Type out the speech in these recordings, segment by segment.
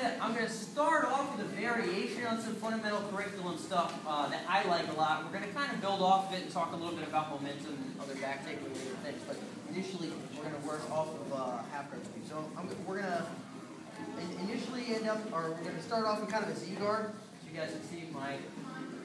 that I'm going to start off with a variation on some fundamental curriculum stuff that I like a lot. We're going to kind of build off of it and talk a little bit about momentum and other back-take related things. But initially, we're going to work off of half-guard sweep. So we're going to initially we're going to start off in kind of a Z-guard. So you guys can see my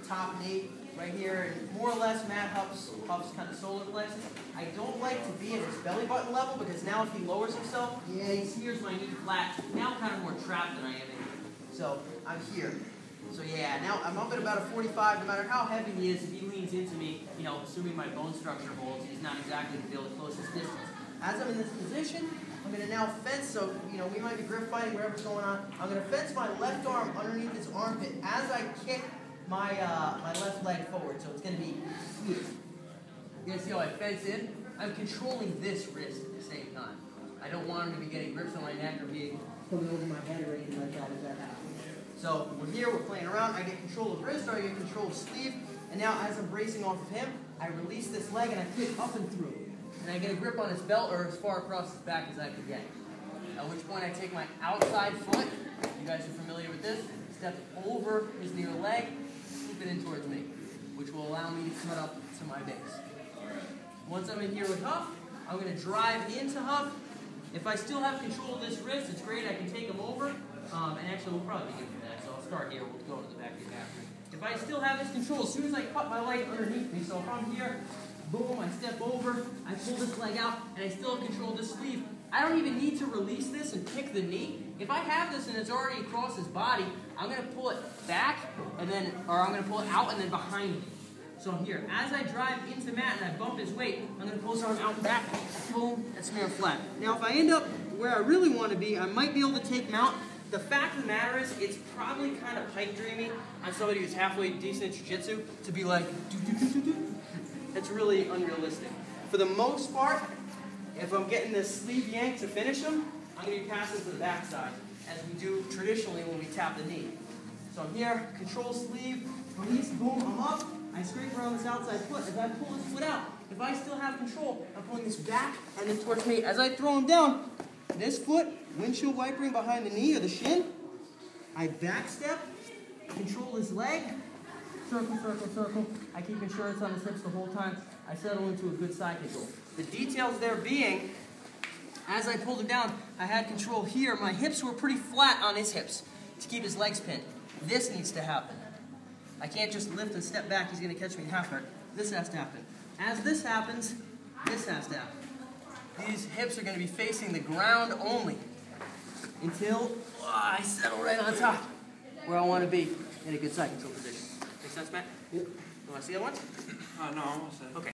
top knee right here, and more or less Matt Huff's kind of solar plexus. I don't like to be at his belly button level because now if he lowers himself, he smears my knee flat. Now I'm kind of more trapped than I am in here. So I'm here. So yeah, now I'm up at about a 45. No matter how heavy he is, if he leans into me, assuming my bone structure holds, he's not exactly going to feel the closest distance. As I'm in this position, I'm going to now fence, so we might be grip fighting, whatever's going on. I'm going to fence my left arm underneath his armpit as I kick my left leg forward, so it's going to be here. You're going to see how I fence in? I'm controlling this wrist at the same time. I don't want him to be getting grips on my neck or being coming over my head or anything like that as that happens. So we're here, we're playing around. I get control of wrist or I get control of sleeve. And now as I'm bracing off of him, I release this leg and I kick up and through. And I get a grip on his belt or as far across his back as I can get. At which point I take my outside foot, you guys are familiar with this, step over his near leg, it in towards me, which will allow me to cut up to my base. Once I'm in here with Huff, I'm going to drive into Huff. If I still have control of this wrist, it's great. I can take him over. And actually, we'll probably be good for that. So I'll start here. We'll go to the back of the after. If I still have this control, as soon as I cut my leg underneath me, so if I'm here, boom, I step over, I pull this leg out, and I still have control of this sleeve. I don't even need to release this and kick the knee. If I have this and it's already across his body, I'm going to pull it back, or I'm going to pull it out and then behind me. So I'm here. As I drive into Matt and I bump his weight, I'm going to pull his arm out and back, boom, and smear flat. Now if I end up where I really want to be, I might be able to take him out. The fact of the matter is, it's probably kind of pipe dreamy on somebody who's halfway decent at jiu-jitsu to be like, do. That's really unrealistic. For the most part, if I'm getting this sleeve yank to finish him, I'm going to be passing to the backside, as we do traditionally when we tap the knee. So I'm here, control sleeve, release, boom, I'm up. I scrape around this outside foot. As I pull this foot out, if I still have control, I'm pulling this back and then towards me. As I throw him down, this foot, windshield wipering behind the knee or the shin, I back step, control his leg, circle, circle, circle. I keep insurance on his hips the whole time. I settle into a good side control. The details there being, as I pulled him down, I had control here. My hips were pretty flat on his hips to keep his legs pinned. This needs to happen. I can't just lift and step back. He's going to catch me in half guard. This has to happen. As this happens, this has to happen. These hips are going to be facing the ground only until I settle right on top where I want to be in a good side control position. Make sense, Matt? Yep. You want to see that one? No, I'm all set. Okay.